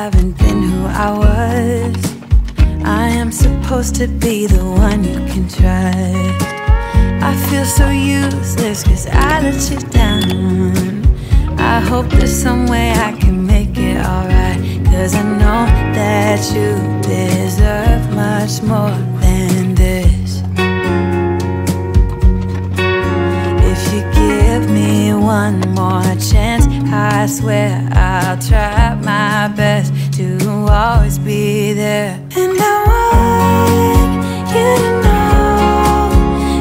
haven't been who I was. I am supposed to be the one you can trust. I feel so useless 'cause I let you down. I hope there's some way I can make it alright, 'cause I know that you deserve much more than this. If you give me one more chance, I swear I'll try my best to always be there. And I want you to know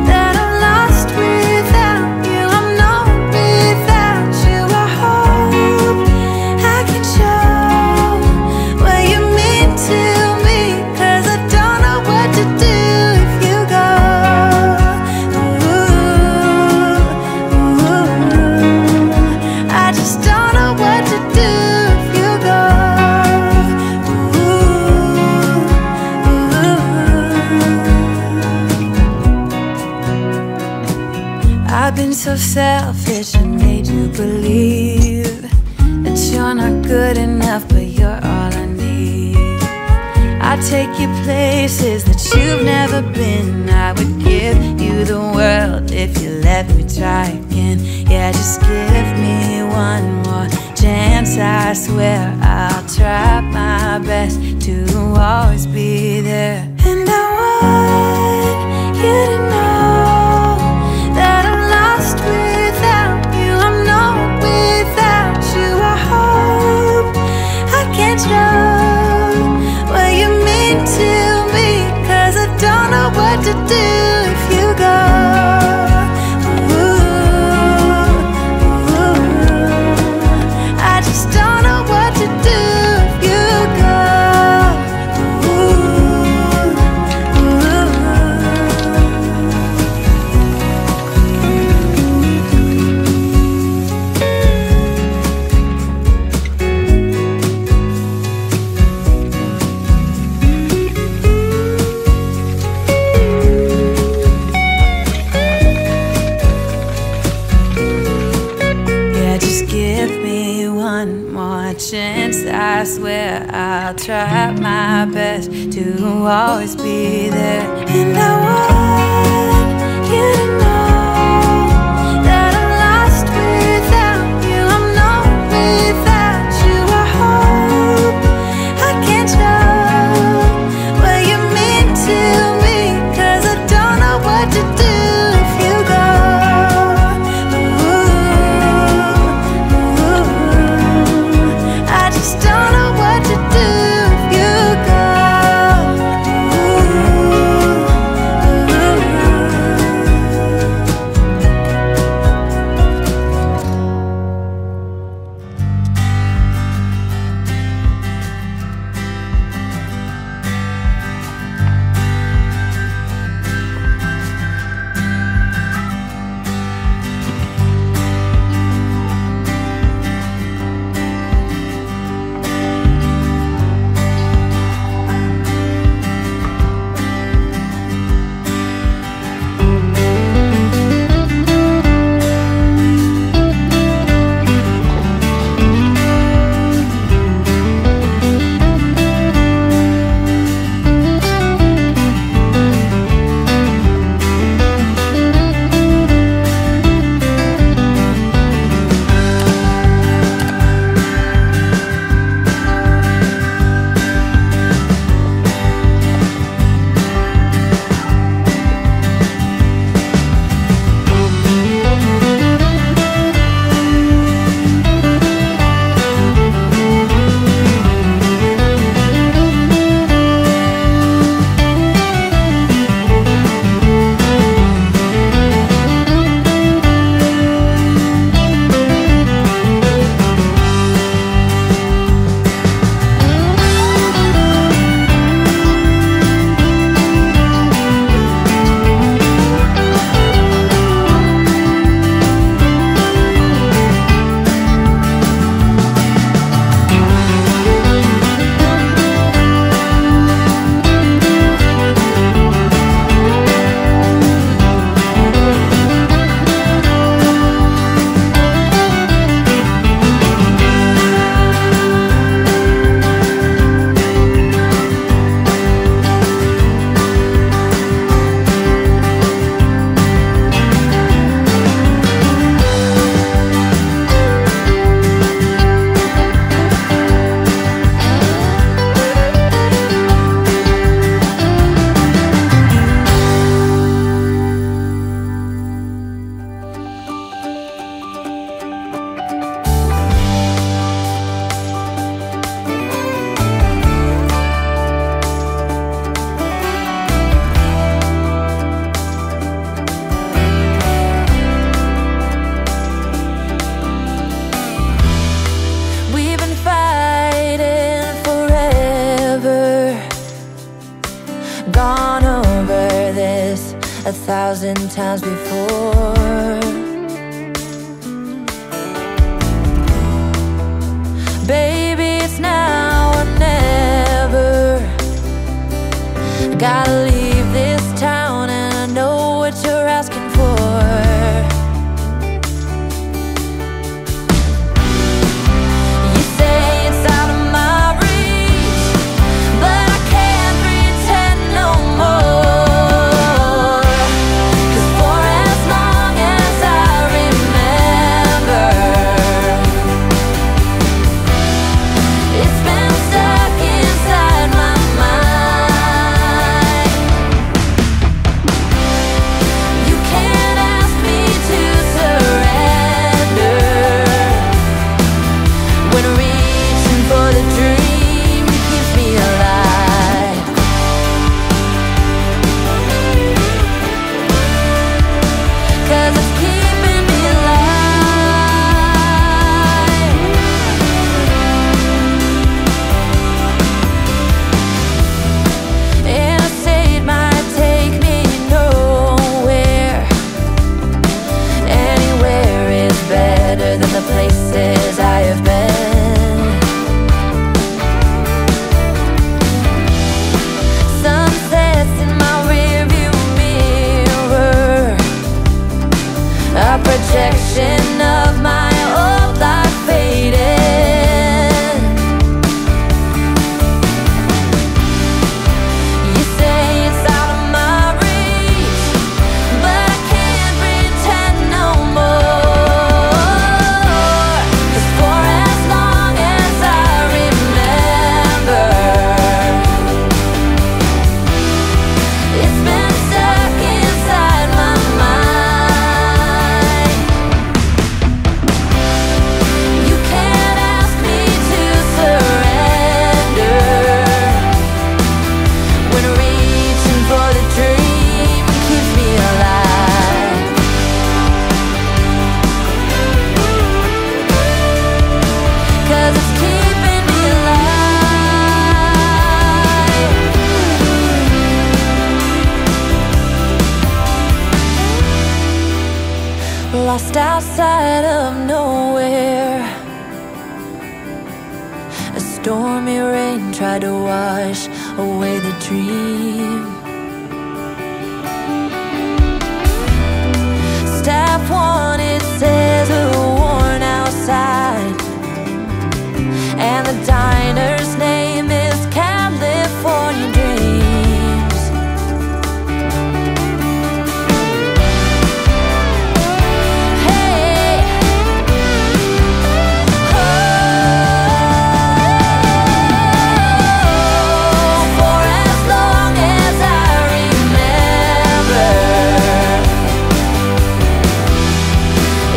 that I'm lost without you. I'm not without you. I hope I can show what you mean to me, 'cause I don't know what to do if you go. I just don't know what to do if you go. I've been so selfish and made you believe that you're not good enough, but you're all I need. I take you places that you've never been. I would give you the world if you let me try again. Yeah, just give me one more chance. I swear I'll try my best to always be there. And I want you to know that I'm lost without you. I'm not without you. I hope I can show what you mean to me, 'cause I don't know what to do if you go. I just don't know what to do if you go. Just give me one more chance. I swear I'll try my best to always be there. And I want you to know that I'm lost without you. I'm not without you. I hope I can show what you mean to me, 'cause I don't know what to do if you go. Don't know what to do if you go. 1,000 times before. Baby, it's now or never. Gotta leave this town and I know what you're asking for. You say it's out of my reach, but I can't pretend no more. 'Cause for as long as I remember, it's been stuck inside my mind. You can't ask me to surrender when reaching for the dream keeps me alive. 'Cause it's keeping me alive. Interstate might take me nowhere. Anywhere is better than the places I have been. Sunsets in my rearview mirror, a projection of my old life fading. You say it's out of my reach, but I can't pretend no more. 'Cause for as long as I remember, it's been stuck inside my mind. You can't ask me to surrender when reaching for the dream keeps me alive. 'Cause it's keeping me alive. Lost outside of nowhere, a stormy rain tried to wash away the dream. Staff wanted says a worn outside, and the diner's name is California Dreams. Hey, for as long as I remember,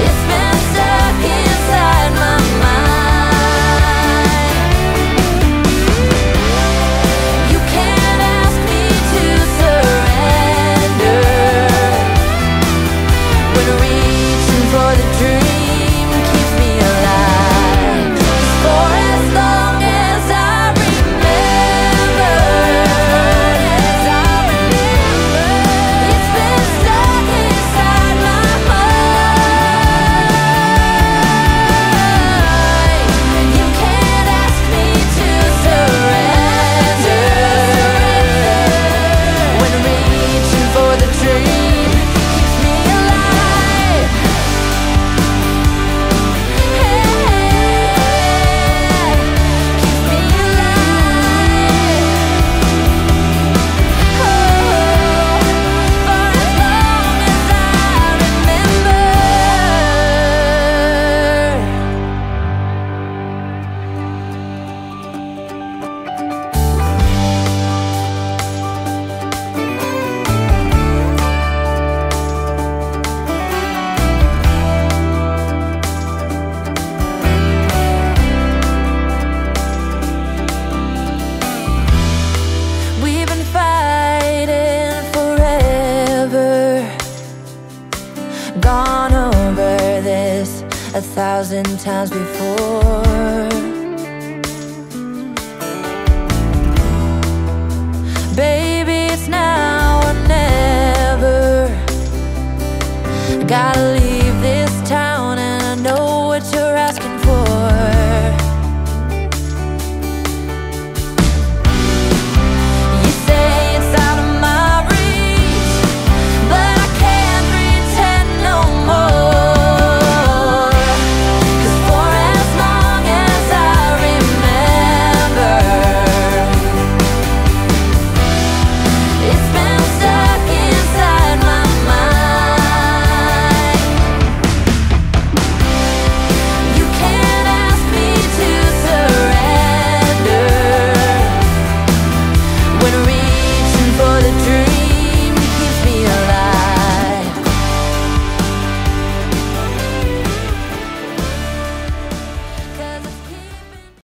it's been stuck inside my mind. You can't ask me to surrender when reaching for the dream keeps me alive. For as long as I remember, it's been stuck inside my mind. You can't ask me to surrender when reaching for the dream keeps me alive. Keeps me alive. For as long as I remember. We've been fighting forever, gone over this 1,000 times before. Baby, it's now or never. gotta leave.